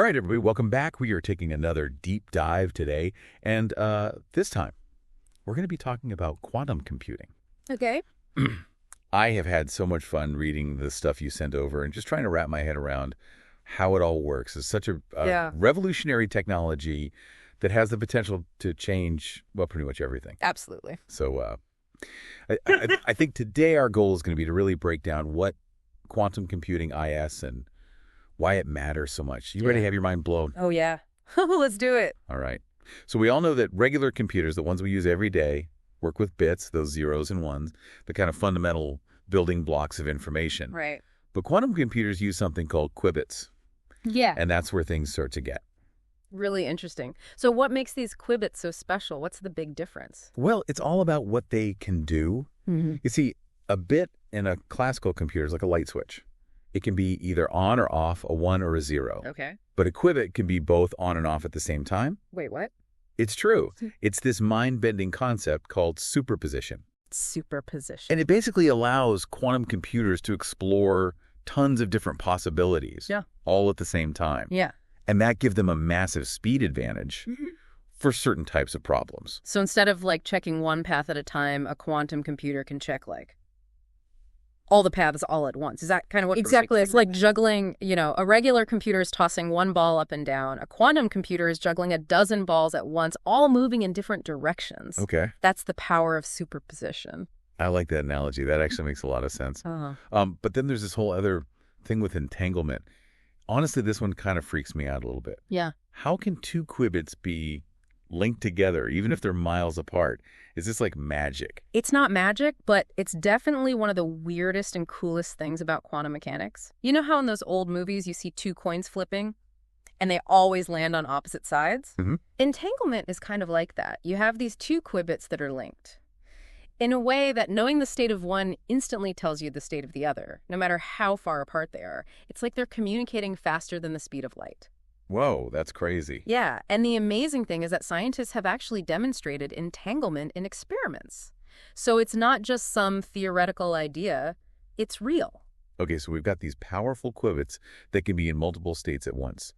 right, everybody, welcome back. We are taking another deep dive today, and this time we're going to be talking about quantum computing. Okay. I have had so much fun reading the stuff you sent over and just trying to wrap my head around how it all works. It's such a revolutionary technology that has the potential to change, well, pretty much everything. Absolutely. So I think today our goal is going to be to really break down what quantum computing is and why it matters so much. You ready to have your mind blown? Oh, yeah. Let's do it. All right. So we all know that regular computers, the ones we use every day, work with bits, those zeros and ones, the kind of fundamental building blocks of information. Right. But quantum computers use something called qubits. Yeah. And that's where things start to get. Really interesting. So what makes these qubits so special? What's the big difference? Well, it's all about what they can do. Mm-hmm. You see, a bit in a classical computer is like a light switch. It can be either on or off, a 1 or a 0. Okay. But a qubit can be both on and off at the same time. Wait, what? It's true. It's this mind-bending concept called superposition. Superposition. And it basically allows quantum computers to explore tons of different possibilities all at the same time. Yeah. And that gives them a massive speed advantage for certain types of problems. So instead of checking one path at a time, a quantum computer can check all the paths all at once. Is that kind of what? Exactly. It's like juggling, a regular computer is tossing one ball up and down. A quantum computer is juggling a dozen balls at once, all moving in different directions. Okay. That's the power of superposition. I like that analogy. That actually makes a lot of sense. But then there's this whole other thing with entanglement. Honestly, this one kind of freaks me out a little bit. Yeah. How can two qubits be linked together, even if they're miles apart? Is this like magic? It's not magic, but it's definitely one of the weirdest and coolest things about quantum mechanics. You know how in those old movies you see two coins flipping and they always land on opposite sides? Mm-hmm. Entanglement is kind of like that. You have these two qubits that are linked in a way that knowing the state of one instantly tells you the state of the other, no matter how far apart they are. It's like they're communicating faster than the speed of light. Whoa, that's crazy. Yeah, and the amazing thing is that scientists have actually demonstrated entanglement in experiments. So it's not just some theoretical idea, it's real. Okay, so we've got these powerful qubits that can be in multiple states at once.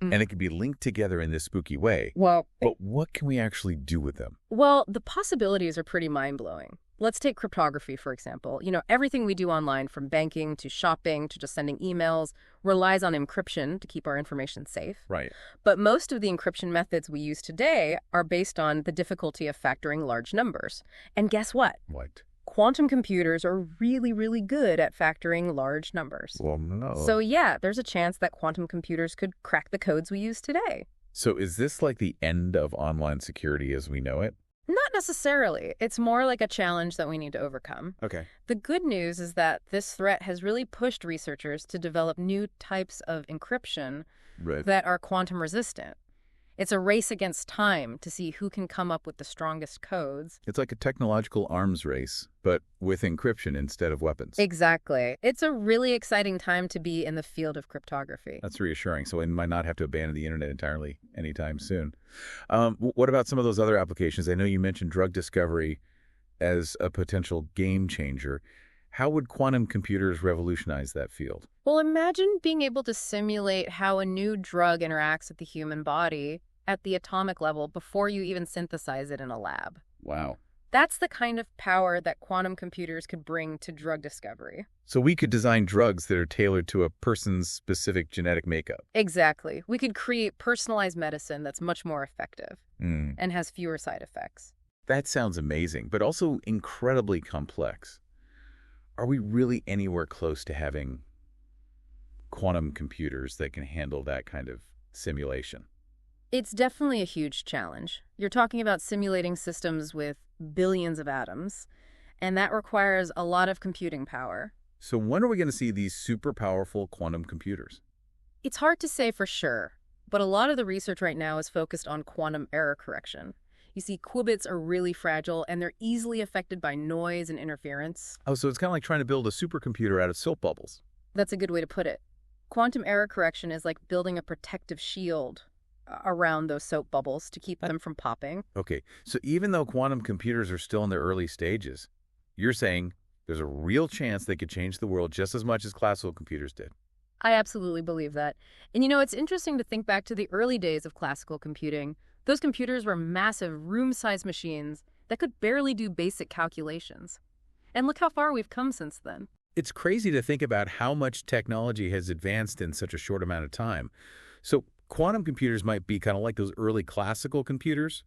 And it can be linked together in this spooky way. Well, but what can we actually do with them? Well, the possibilities are pretty mind-blowing. Let's take cryptography, for example. Everything we do online, from banking to shopping to just sending emails, relies on encryption to keep our information safe. Right. But most of the encryption methods we use today are based on the difficulty of factoring large numbers. And guess what? What? Quantum computers are really, really good at factoring large numbers. Well, no. So yeah, there's a chance that quantum computers could crack the codes we use today. So is this like the end of online security as we know it? Not necessarily. It's more like a challenge that we need to overcome. Okay. The good news is that this threat has really pushed researchers to develop new types of encryption that are quantum resistant. It's a race against time to see who can come up with the strongest codes. It's like a technological arms race, but with encryption instead of weapons. Exactly. It's a really exciting time to be in the field of cryptography. That's reassuring. So we might not have to abandon the internet entirely anytime soon. What about some of those other applications? I know you mentioned drug discovery as a potential game changer. How would quantum computers revolutionize that field? Well, imagine being able to simulate how a new drug interacts with the human body at the atomic level before you even synthesize it in a lab. Wow. That's the kind of power that quantum computers could bring to drug discovery. So we could design drugs that are tailored to a person's specific genetic makeup. Exactly. We could create personalized medicine that's much more effective and has fewer side effects. That sounds amazing, but also incredibly complex. Are we really anywhere close to having quantum computers that can handle that kind of simulation? It's definitely a huge challenge. You're talking about simulating systems with billions of atoms, and that requires a lot of computing power. So when are we going to see these super powerful quantum computers? It's hard to say for sure, but a lot of the research right now is focused on quantum error correction. You see, qubits are really fragile, and they're easily affected by noise and interference. Oh, so it's kind of like trying to build a supercomputer out of soap bubbles. That's a good way to put it. Quantum error correction is like building a protective shield around those soap bubbles to keep them from popping. Okay, so even though quantum computers are still in their early stages, you're saying there's a real chance they could change the world just as much as classical computers did. I absolutely believe that. And it's interesting to think back to the early days of classical computing. Those computers were massive, room-sized machines that could barely do basic calculations. And look how far we've come since then. It's crazy to think about how much technology has advanced in such a short amount of time. So quantum computers might be kind of like those early classical computers,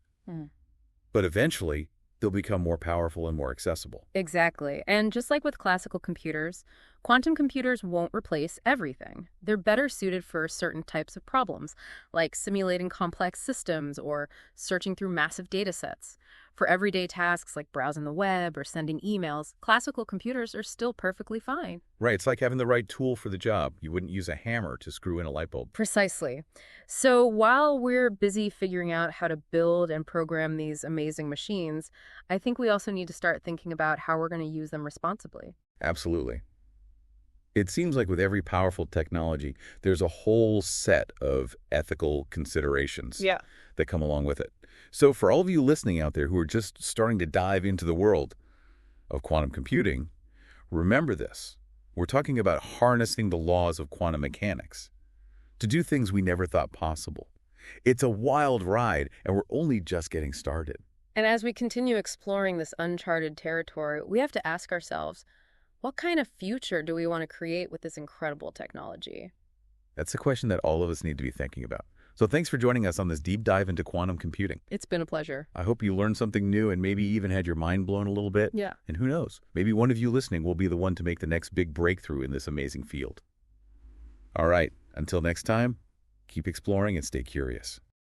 but eventually they'll become more powerful and more accessible. Exactly. And just like with classical computers, quantum computers won't replace everything. They're better suited for certain types of problems, like simulating complex systems or searching through massive data sets. For everyday tasks like browsing the web or sending emails, classical computers are still perfectly fine. Right, it's like having the right tool for the job. You wouldn't use a hammer to screw in a light bulb. Precisely. So while we're busy figuring out how to build and program these amazing machines, I think we also need to start thinking about how we're going to use them responsibly. Absolutely. It seems like with every powerful technology, there's a whole set of ethical considerations that come along with it. So for all of you listening out there who are just starting to dive into the world of quantum computing, remember this. We're talking about harnessing the laws of quantum mechanics to do things we never thought possible. It's a wild ride, and we're only just getting started. And as we continue exploring this uncharted territory, we have to ask ourselves, what kind of future do we want to create with this incredible technology? That's a question that all of us need to be thinking about. So thanks for joining us on this deep dive into quantum computing. It's been a pleasure. I hope you learned something new and maybe even had your mind blown a little bit. Yeah. And who knows, maybe one of you listening will be the one to make the next big breakthrough in this amazing field. All right, until next time, keep exploring and stay curious.